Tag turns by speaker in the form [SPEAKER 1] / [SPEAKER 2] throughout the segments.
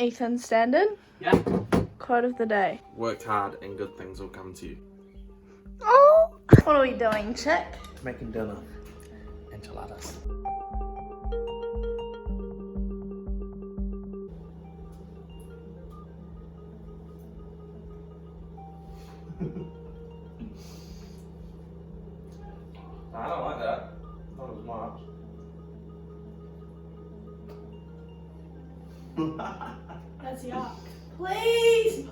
[SPEAKER 1] Ethan Standard.
[SPEAKER 2] Yeah.
[SPEAKER 1] Quote of the day.
[SPEAKER 2] Work hard and good things will come to you.
[SPEAKER 1] Oh! What are we doing, chick?
[SPEAKER 2] Making dinner. Enchiladas. I don't like that. I thought it was much.
[SPEAKER 1] That's yuck. Please!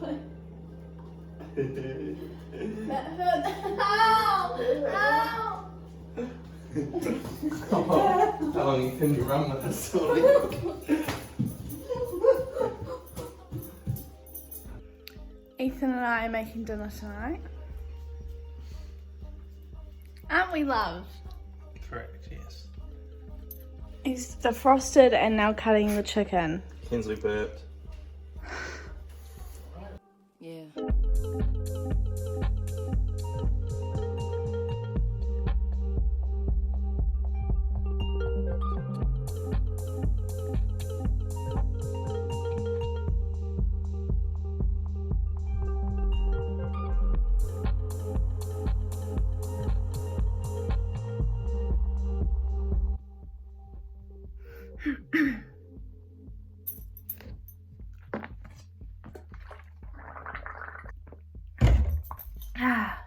[SPEAKER 1] That hurt. Ow! Ow!
[SPEAKER 2] How long can you run with this story?
[SPEAKER 1] Ethan and I are making dinner tonight. Aren't we, love?
[SPEAKER 2] Correct, yes.
[SPEAKER 1] He's defrosted and now cutting the chicken.
[SPEAKER 2] Kinsley burped.
[SPEAKER 3] Yeah.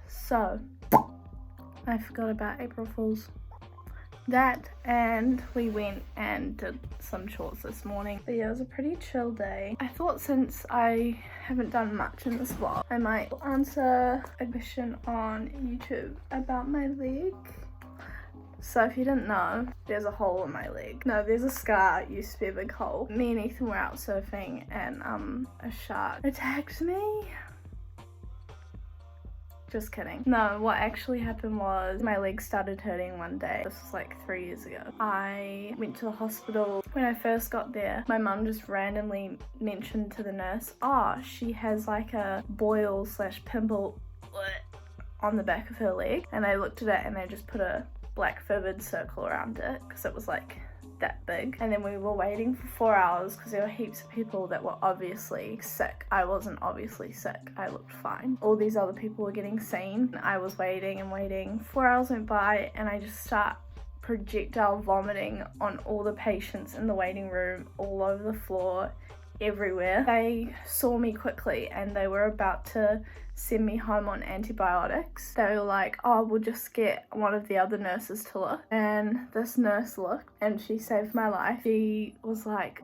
[SPEAKER 1] So, I forgot about April Fool's. That, and we went and did some chores this morning. But yeah, it was a pretty chill day. I thought since I haven't done much in this vlog, I might answer a question on YouTube about my leg. So if you didn't know, there's a hole in my leg. No, there's a scar. It used to be a big hole. Me and Ethan were out surfing and a shark attacked me. Just kidding. No, what actually happened was my leg started hurting one day. This was like 3 years ago. I went to the hospital. When I first got there, my mum just randomly mentioned to the nurse, oh, she has like a boil / pimple on the back of her leg. And they looked at it and they just put a black vivid circle around it because it was like that big. And then we were waiting for 4 hours because there were heaps of people that were obviously sick. I wasn't obviously sick. I looked fine. All these other people were getting seen. I was waiting and waiting. 4 hours went by and I just start projectile vomiting on all the patients in the waiting room, all over the floor, everywhere. They saw me quickly and they were about to send me home on antibiotics. They were like, oh, we'll just get one of the other nurses to look. And this nurse looked and she saved my life. She was like,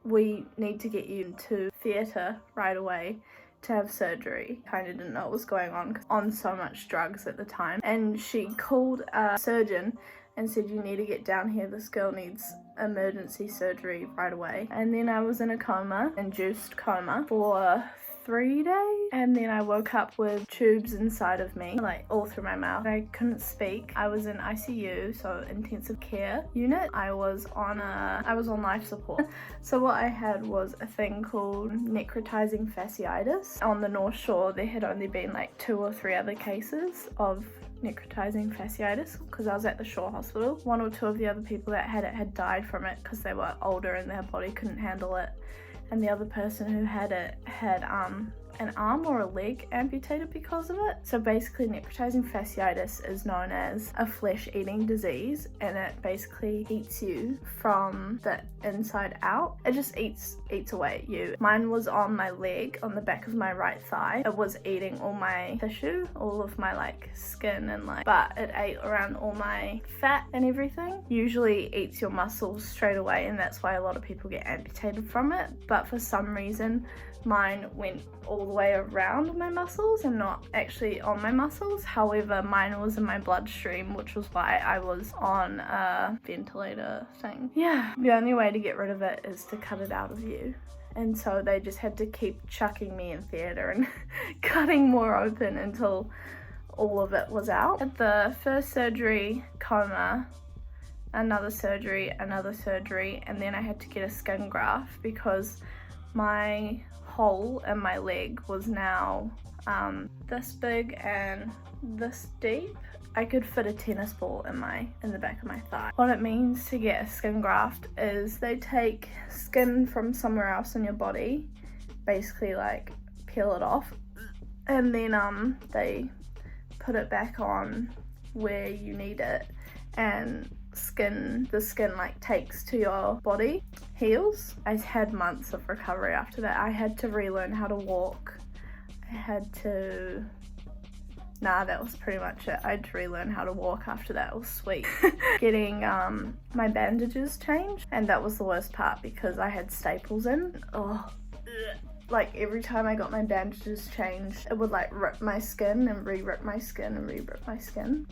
[SPEAKER 1] we need to get you into theatre right away to have surgery. Kind of didn't know what was going on because on so much drugs at the time. And she called a surgeon and said, you need to get down here, this girl needs emergency surgery right away. And then I was in a coma, induced coma, for 3 days, and then I woke up with tubes inside of me, like all through my mouth. I couldn't speak. I was in ICU, so intensive care unit. I was on life support. So what I had was a thing called necrotizing fasciitis. On the North Shore, there had only been like 2 or 3 other cases of necrotizing fasciitis because I was at the Shore Hospital. 1 or 2 of the other people that had it had died from it because they were older and their body couldn't handle it. And the other person who had it had an arm or a leg amputated because of it. So basically necrotizing fasciitis is known as a flesh-eating disease, and it basically eats you from the inside out. It just eats away at you. Mine was on my leg, on the back of my right thigh. It was eating all my tissue, all of my like skin and like, but it ate around all my fat and everything. Usually eats your muscles straight away, and that's why a lot of people get amputated from it. But for some reason, mine went all the way around my muscles and not actually on my muscles. However, mine was in my bloodstream, which was why I was on a ventilator thing. Yeah, the only way to get rid of it is to cut it out of you. And so they just had to keep chucking me in theatre and cutting more open until all of it was out. At the first surgery, coma, another surgery, and then I had to get a skin graft because my hole in my leg was now this big and this deep, I could fit a tennis ball in the back of my thigh. What it means to get a skin graft is they take skin from somewhere else in your body, basically like peel it off, and then they put it back on where you need it, and the skin like takes to your body, heals. I had months of recovery after that. I had to relearn how to walk. That was pretty much it. I had to relearn how to walk after that. It was sweet. Getting my bandages changed, and that was the worst part because I had staples in. Oh, like every time I got my bandages changed, it would like rip my skin and re-rip my skin and re-rip my skin.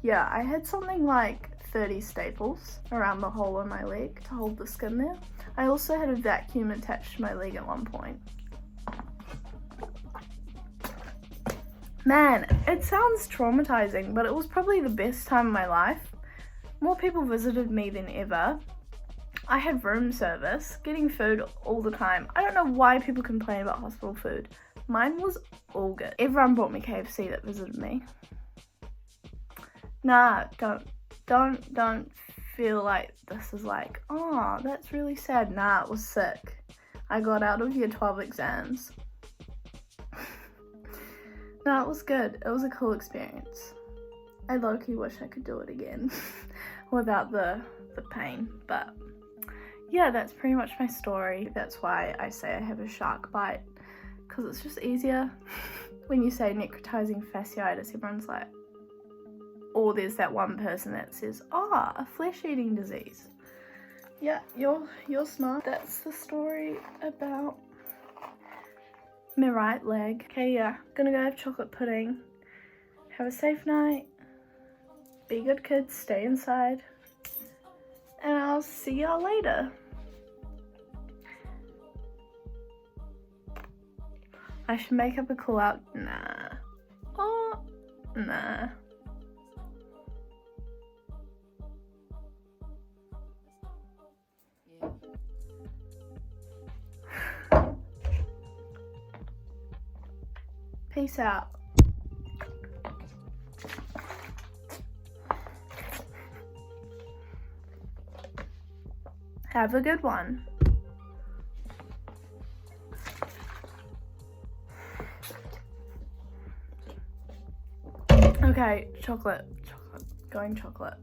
[SPEAKER 1] Yeah, I had something like 30 staples around the hole in my leg to hold the skin there. I also had a vacuum attached to my leg at one point. Man, it sounds traumatizing, but it was probably the best time of my life. More people visited me than ever. I had room service, getting food all the time. I don't know why people complain about hospital food. Mine was all good. Everyone brought me KFC that visited me. Nah, don't feel like this is like, oh, that's really sad. Nah, it was sick. I got out of year 12 exams. No, it was good. It was a cool experience. I low-key wish I could do it again without the pain. But yeah, that's pretty much my story. That's why I say I have a shark bite, because it's just easier. When you say necrotizing fasciitis, everyone's like, or there's that one person that says, a flesh-eating disease. Yeah, you're smart. That's the story about my right leg. Okay, yeah, gonna go have chocolate pudding. Have a safe night. Be good kids, stay inside. And I'll see y'all later. I should make up a call out. Nah. Oh, nah. Peace out. Have a good one. Okay, chocolate. Going chocolate.